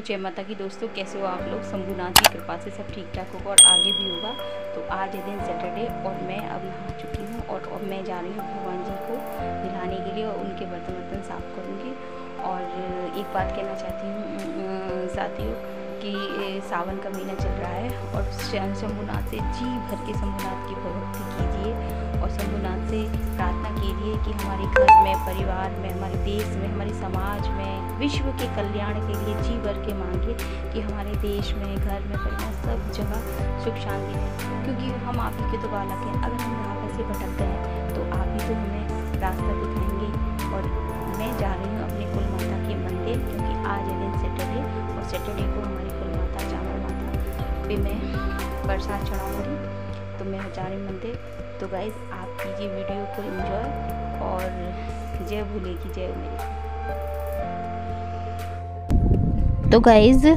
जय माता की दोस्तों, कैसे हो आप लोग। शंभुनाथ की कृपा से सब ठीक ठाक होगा और आगे भी होगा। तो आज है दिन सैटरडे और मैं अब नहा चुकी हूँ और अब मैं जा रही हूँ भगवान जी को नहलाने के लिए और उनके बर्तन साफ़ करूँगी। और एक बात कहना चाहती हूँ साथियों कि सावन का महीना चल रहा है और शंभुनाथ से जी भर के शंभुनाथ की भक्ति कीजिए और शंभुनाथ से प्रार्थना कीजिए कि हमारे घर में, परिवार में, हमारे देश में, हमारे समाज में, विश्व के कल्याण के लिए जी भर के मांगिए कि हमारे देश में, घर में, परिवार सब जगह सुख शांति है। क्योंकि हम आप ही के तो बालक हैं। अगर हम राह से भटक गए तो आप ही तो हमें रास्ता दिखाएंगे। और मैं जा रही हूँ अपने कुल माता के मंदिर, क्योंकि आज है दिन सैटरडे और सैटरडे को हमारी कुल माता चावल माता पे मैं प्रसाद चढ़ाऊँगी। तो मैं जा रही हूँ मंदिर। तो गाइज़ आप कीजिए वीडियो को एंजॉय और जय भोले की जय मेरी। तो गाइज़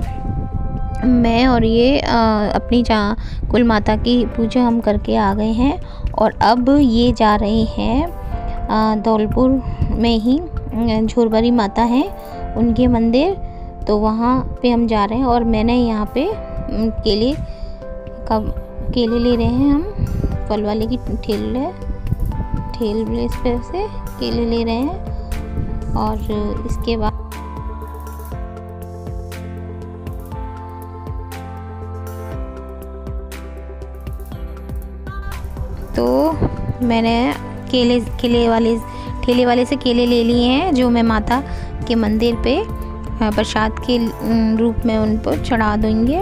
मैं और ये अपनी कुल माता की पूजा हम करके आ गए हैं और अब ये जा रहे हैं धौलपुर में ही झूरबरी माता हैं उनके मंदिर। तो वहाँ पे हम जा रहे हैं और मैंने यहाँ पे केले ले रहे हैं। हम फल वाले की ठेले इस पे से केले ले रहे हैं। और इसके बाद तो मैंने ठेले वाले से केले ले लिए हैं, जो मैं माता के मंदिर पे प्रसाद के रूप में उन पर चढ़ा दूँगी।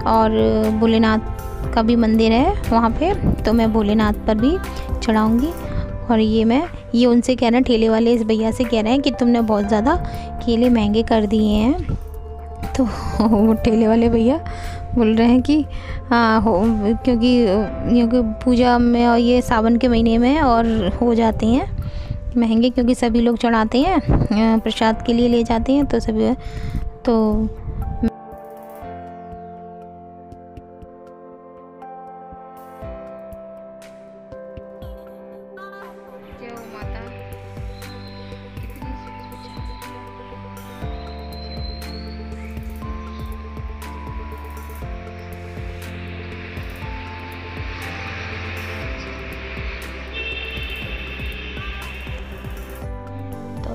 और भोलेनाथ का भी मंदिर है वहाँ पे, तो मैं भोलेनाथ पर भी चढ़ाऊँगी। और ये उनसे कह रहे हैं, ठेले वाले इस भैया से कह रहे हैं कि तुमने बहुत ज़्यादा केले महंगे कर दिए हैं। तो वो ठेले वाले भैया बोल रहे हैं कि हाँ क्योंकि पूजा में और ये सावन के महीने में और हो जाते हैं महंगे, क्योंकि सभी लोग चढ़ाते हैं प्रसाद के लिए ले जाते हैं। तो सभी तो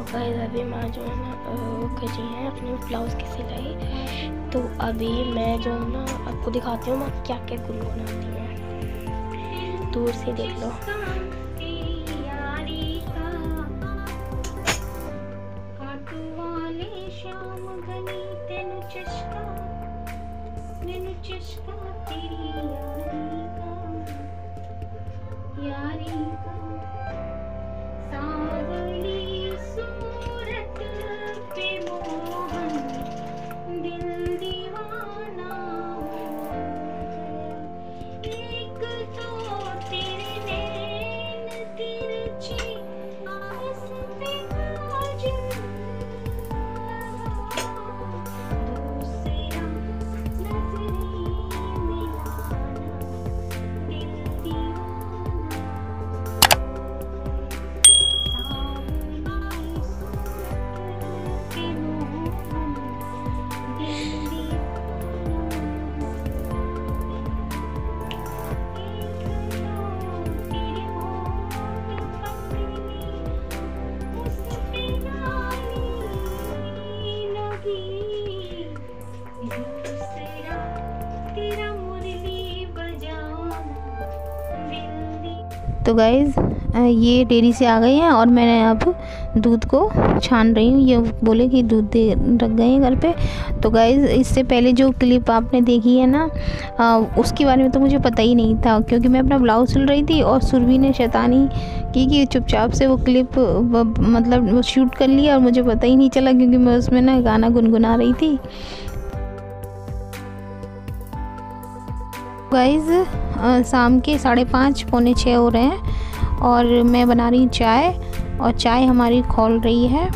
गाइस अभी माँ जो है ना वो कर रही हैं अपने ब्लाउज़ की सिलाई। तो अभी मैं जो है ना आपको दिखाती हूँ माँ क्या क्या गुनगुनाती हैं, दूर से देख लो। तो गाइज़ ये डेयरी से आ गए हैं और मैंने अब दूध को छान रही हूँ। ये बोले कि दूध दे रख गए हैं घर पे। तो गाइज़ इससे पहले जो क्लिप आपने देखी है ना उसके बारे में तो मुझे पता ही नहीं था, क्योंकि मैं अपना ब्लाउज सिल रही थी और सुरभि ने शैतानी की कि चुपचाप से वो क्लिप मतलब वो शूट कर लिया और मुझे पता ही नहीं चला, क्योंकि मैं उसमें ना गाना गुनगुना रही थी। गाइज़ शाम के 5:30 पौने 6 हो रहे हैं और मैं बना रही हूँ चाय और चाय हमारी खौल रही है।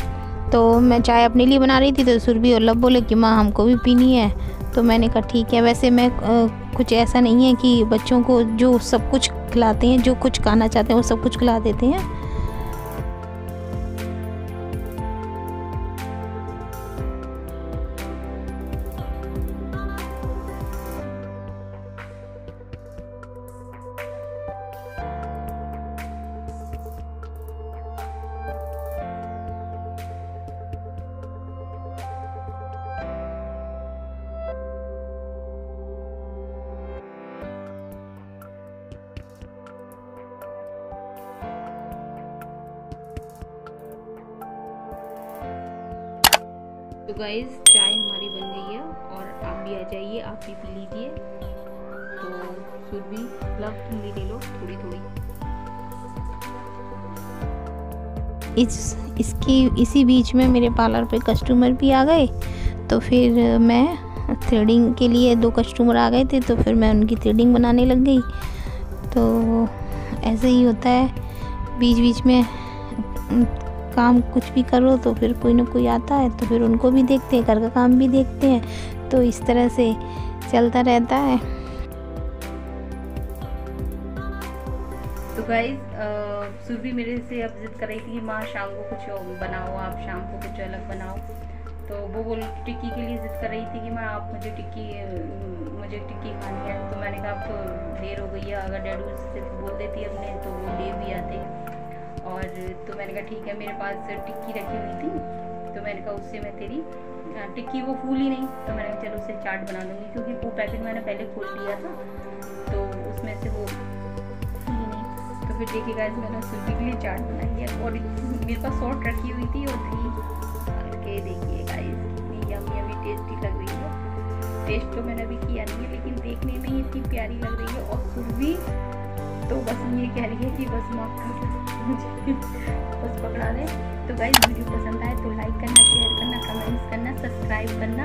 तो मैं चाय अपने लिए बना रही थी तो सुरभि और लब बोले कि माँ हमको भी पीनी है। तो मैंने कहा ठीक है। वैसे मैं कुछ ऐसा नहीं है कि बच्चों को जो सब कुछ खिलाते हैं, जो कुछ खाना चाहते हैं वो सब कुछ खिला देते हैं। तो गाइस चाय हमारी बन गई है और आप भी आ जाइए, आप भी पी लीजिए। तो सुरभि लव तुम भी ले लो थोड़ी थोड़ी। इसी बीच में मेरे पार्लर पे कस्टमर भी आ गए, तो फिर मैं थ्रेडिंग के लिए 2 कस्टमर आ गए थे, तो फिर मैं उनकी थ्रेडिंग बनाने लग गई। तो ऐसे ही होता है, बीच बीच में काम कुछ भी करो तो फिर कोई ना कोई आता है, तो फिर उनको भी देखते हैं, घर का काम भी देखते हैं, तो इस तरह से चलता रहता है। तो गाइस सुरभि मेरे से अब जिद कर रही थी कि माँ शाम को कुछ बनाओ, आप शाम को कुछ अलग बनाओ। तो वो बोल टिक्की के लिए जिद कर रही थी कि माँ आप मुझे टिक्की खानी है। तो मैंने कहा अब तो देर हो गई है, अगर डैडू से बोल देती अपने तो वो ले भी आते। और तो मैंने कहा ठीक है, मेरे पास टिक्की रखी हुई थी, तो मैंने कहा उससे मैं तेरी टिक्की वो फूली नहीं, तो मैंने कहा चलो उससे चाट बना दूँगी, क्योंकि वो पैकेट मैंने पहले खोल लिया था तो उसमें से वो फूली नहीं। तो फिर देखिए गाइस मैंने सुरभि के लिए चाट बनाई है, और मेरे पास सॉल्ट रखी हुई थी और थी करके देखिए गाइस कितनी यमी टेस्टी लग रही है। टेस्ट तो मैंने अभी किया नहीं है, लेकिन देखने में ही इतनी प्यारी लग रही है। और सुरभि तो बस ये कह रही है कि बस माफ कर मुझे बस पकड़ा दे। तो गाइस वीडियो पसंद आए तो लाइक करना, शेयर करना, कमेंट्स करना, सब्सक्राइब करना।